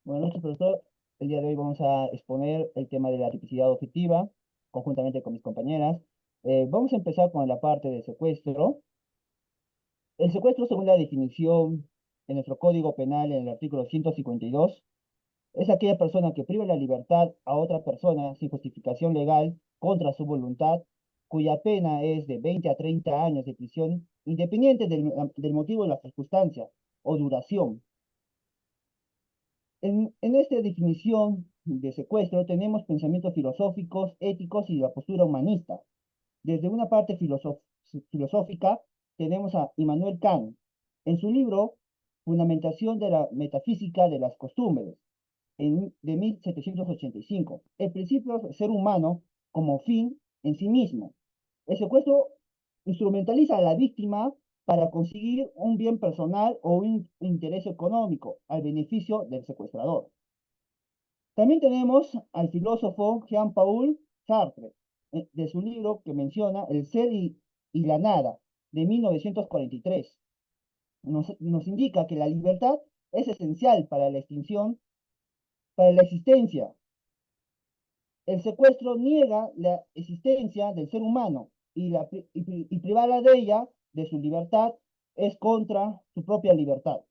Buenas noches, profesor. El día de hoy vamos a exponer el tema de la tipicidad objetiva, conjuntamente con mis compañeras. Vamos a empezar con la parte del secuestro. El secuestro, según la definición en nuestro Código Penal, en el artículo 152, es aquella persona que priva la libertad a otra persona sin justificación legal contra su voluntad, cuya pena es de 20 a 30 años de prisión, independiente del motivo de la circunstancia o duración. En esta definición de secuestro tenemos pensamientos filosóficos, éticos y la postura humanista. Desde una parte filosófica tenemos a Immanuel Kant en su libro Fundamentación de la Metafísica de las Costumbres, de 1785. El principio del ser humano como fin en sí mismo. El secuestro instrumentaliza a la víctima para conseguir un bien personal o un interés económico al beneficio del secuestrador. También tenemos al filósofo Jean-Paul Sartre, de su libro que menciona El ser y la nada, de 1943. Nos indica que la libertad es esencial para la extinción, para la existencia. El secuestro niega la existencia del ser humano y privarla de ella, de su libertad, es contra su propia libertad.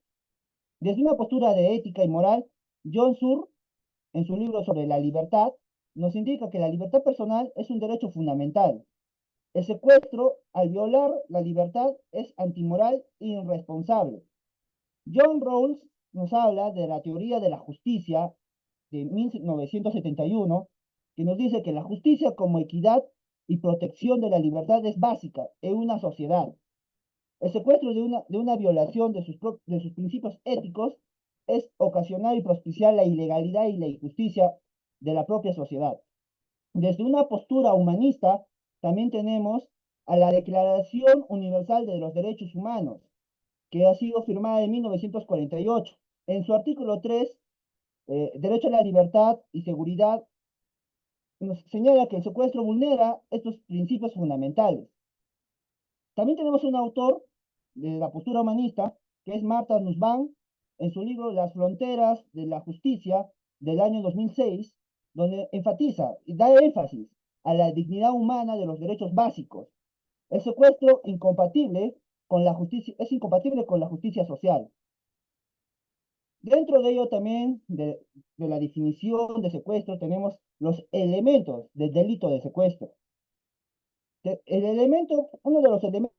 Desde una postura de ética y moral, John Searle, en su libro sobre la libertad, nos indica que la libertad personal es un derecho fundamental. El secuestro, al violar la libertad, es antimoral e irresponsable. John Rawls nos habla de la teoría de la justicia de 1971, que nos dice que la justicia como equidad y protección de la libertad es básica en una sociedad. El secuestro de una violación de sus principios éticos es ocasionar y propiciar la ilegalidad y la injusticia de la propia sociedad. Desde una postura humanista, también tenemos a la Declaración Universal de los Derechos Humanos, que ha sido firmada en 1948. En su artículo 3, derecho a la libertad y seguridad, nos señala que el secuestro vulnera estos principios fundamentales. También tenemos un autor de la postura humanista, que es Martha Nussbaum, en su libro Las fronteras de la justicia del año 2006, donde enfatiza y da énfasis a la dignidad humana de los derechos básicos. El secuestro incompatible con la justicia, es incompatible con la justicia social. Dentro de ello también, de la definición de secuestro, tenemos los elementos del delito de secuestro. Uno de los elementos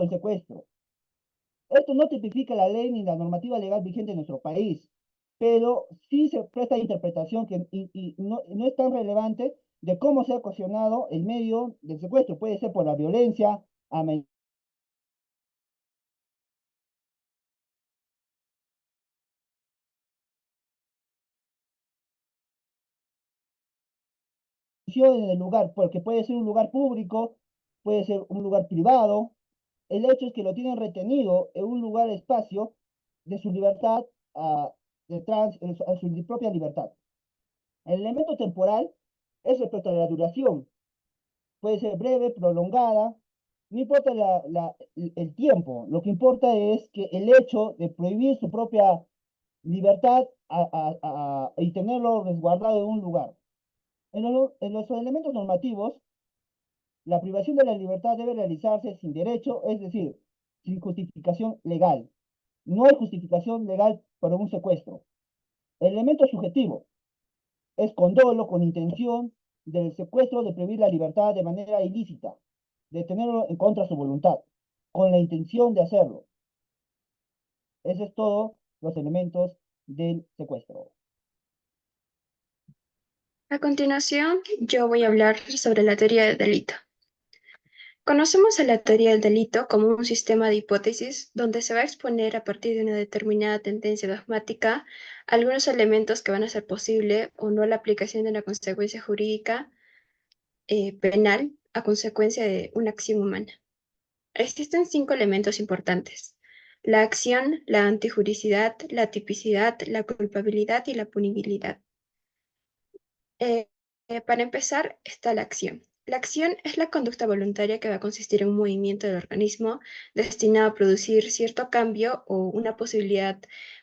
del secuestro. Esto no tipifica la ley ni la normativa legal vigente en nuestro país, pero sí se presta interpretación y no es tan relevante de cómo se ha ocasionado el medio del secuestro. Puede ser por la violencia, amenaza en el lugar, porque puede ser un lugar público, puede ser un lugar privado. El hecho es que lo tienen retenido en un lugar, espacio de su libertad, a su propia libertad. El elemento temporal es respecto a la duración. Puede ser breve, prolongada, no importa el tiempo. Lo que importa es que el hecho de prohibir su propia libertad y tenerlo resguardado en un lugar. En los elementos normativos, la privación de la libertad debe realizarse sin derecho, es decir, sin justificación legal. No hay justificación legal para un secuestro. El elemento subjetivo es con dolo, con intención del secuestro de prohibir la libertad de manera ilícita, de tenerlo en contra de su voluntad, con la intención de hacerlo. Eso es todo los elementos del secuestro. A continuación, yo voy a hablar sobre la teoría del delito. Conocemos a la teoría del delito como un sistema de hipótesis donde se va a exponer a partir de una determinada tendencia dogmática algunos elementos que van a hacer posible o no la aplicación de una consecuencia jurídica penal a consecuencia de una acción humana. Existen 5 elementos importantes: la acción, la antijuricidad, la tipicidad, la culpabilidad y la punibilidad. Para empezar está la acción. La acción es la conducta voluntaria que va a consistir en un movimiento del organismo destinado a producir cierto cambio o una posibilidad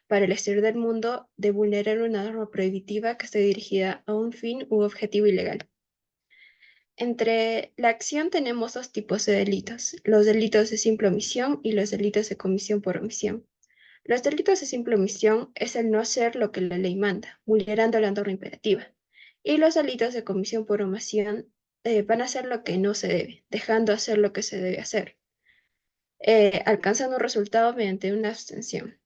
para el exterior del mundo de vulnerar una norma prohibitiva que esté dirigida a un fin u objetivo ilegal. Entre la acción tenemos dos tipos de delitos, los delitos de simple omisión y los delitos de comisión por omisión. Los delitos de simple omisión es el no hacer lo que la ley manda, vulnerando la norma imperativa. Y los delitos de comisión por omisión van a hacer lo que no se debe, dejando hacer lo que se debe hacer, alcanzando un resultado mediante una abstención.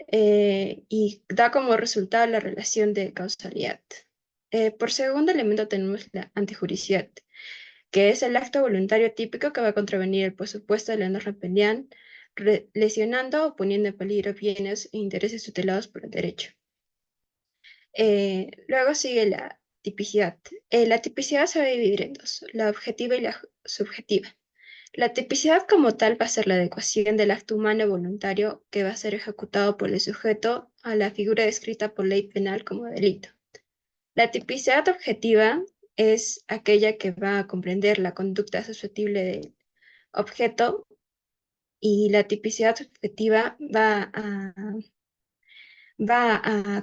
Y da como resultado la relación de causalidad. Por segundo elemento tenemos la antijuricidad, que es el acto voluntario típico que va a contravenir el presupuesto de la norma penal, lesionando o poniendo en peligro bienes e intereses tutelados por el derecho. Luego sigue la tipicidad. La tipicidad se va a dividir en dos, la objetiva y la subjetiva. La tipicidad como tal va a ser la adecuación del acto humano voluntario que va a ser ejecutado por el sujeto a la figura descrita por ley penal como delito. La tipicidad objetiva es aquella que va a comprender la conducta susceptible del objeto y la tipicidad subjetiva va a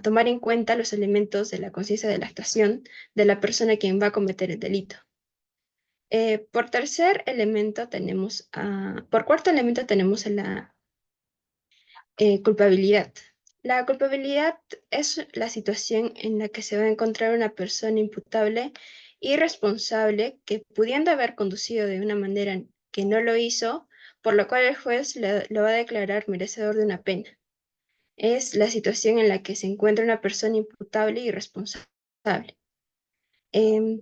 tomar en cuenta los elementos de la conciencia de la actuación de la persona quien va a cometer el delito. Por tercer elemento tenemos, por cuarto elemento tenemos la culpabilidad. La culpabilidad es la situación en la que se va a encontrar una persona imputable y responsable que pudiendo haber conducido de una manera que no lo hizo, por lo cual el juez lo va a declarar merecedor de una pena. Es la situación en la que se encuentra una persona imputable y responsable. Em,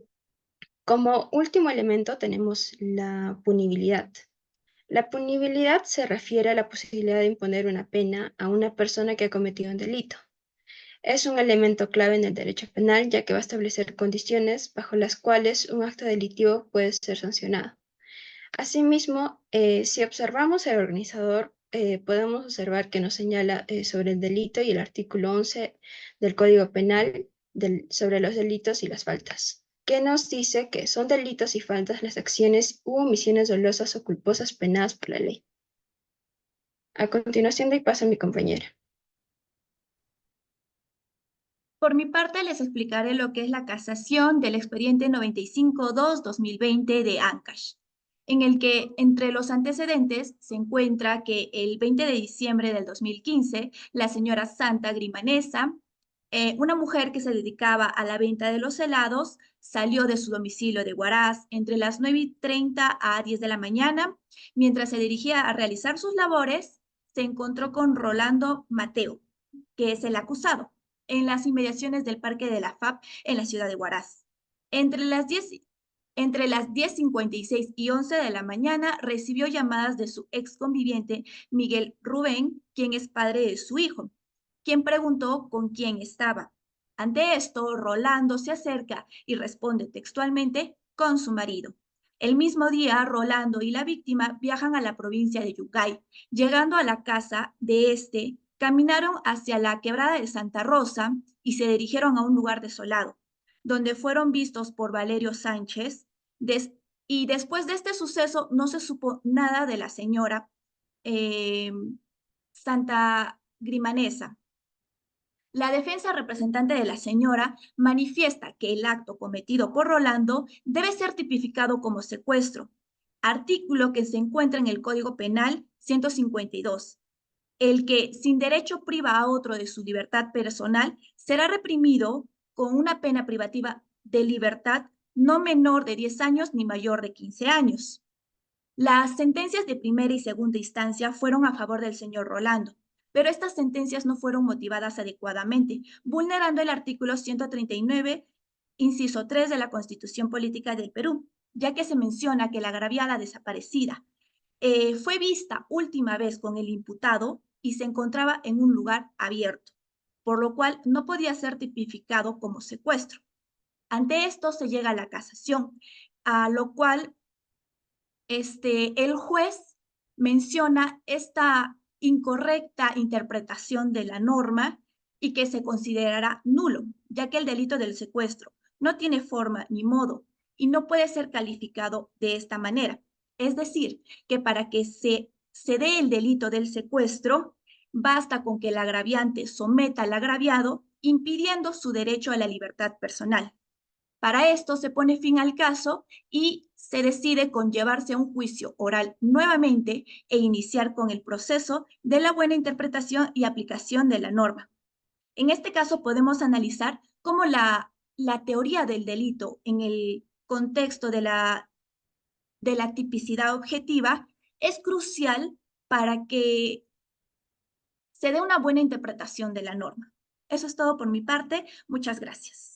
Como último elemento tenemos la punibilidad. La punibilidad se refiere a la posibilidad de imponer una pena a una persona que ha cometido un delito. Es un elemento clave en el derecho penal, ya que va a establecer condiciones bajo las cuales un acto delictivo puede ser sancionado. Asimismo, si observamos el organizador, podemos observar que nos señala sobre el delito y el artículo 11 del Código Penal sobre los delitos y las faltas, que nos dice que son delitos y faltas las acciones u omisiones dolosas o culposas penadas por la ley. A continuación doy paso a mi compañera. Por mi parte, les explicaré lo que es la casación del expediente 95-2-2020 de Ancash, en el que entre los antecedentes se encuentra que el 20 de diciembre del 2015, la señora Santa Grimanesa, una mujer que se dedicaba a la venta de los helados, salió de su domicilio de Huaraz entre las 9:30 a 10 de la mañana. Mientras se dirigía a realizar sus labores, se encontró con Rolando Mateo, que es el acusado, en las inmediaciones del Parque de la FAP en la ciudad de Huaraz. Entre las 10:56 y 11 de la mañana recibió llamadas de su ex conviviente Miguel Rubén, quien es padre de su hijo, quien preguntó con quién estaba. Ante esto, Rolando se acerca y responde textualmente con su marido. El mismo día, Rolando y la víctima viajan a la provincia de Yungay. Llegando a la casa de este, caminaron hacia la quebrada de Santa Rosa y se dirigieron a un lugar desolado, donde fueron vistos por Valerio Sánchez. Y después de este suceso no se supo nada de la señora eh, Santa Grimanesa. La defensa representante de la señora manifiesta que el acto cometido por Rolando debe ser tipificado como secuestro, artículo que se encuentra en el Código Penal 152. El que sin derecho priva a otro de su libertad personal será reprimido con una pena privativa de libertad no menor de 10 años ni mayor de 15 años. Las sentencias de primera y segunda instancia fueron a favor del señor Rolando, pero estas sentencias no fueron motivadas adecuadamente, vulnerando el artículo 139, inciso 3 de la Constitución Política del Perú, ya que se menciona que la agraviada desaparecida fue vista última vez con el imputado y se encontraba en un lugar abierto, por lo cual no podía ser tipificado como secuestro. Ante esto se llega a la casación, a lo cual el juez menciona esta incorrecta interpretación de la norma y que se considerará nulo, ya que el delito del secuestro no tiene forma ni modo y no puede ser calificado de esta manera. Es decir, que para que se dé el delito del secuestro, basta con que el agraviante someta al agraviado, impidiendo su derecho a la libertad personal. Para esto se pone fin al caso y se decide con llevarse a un juicio oral nuevamente e iniciar con el proceso de la buena interpretación y aplicación de la norma. En este caso podemos analizar cómo la teoría del delito en el contexto de la tipicidad objetiva es crucial para que se dé una buena interpretación de la norma. Eso es todo por mi parte. Muchas gracias.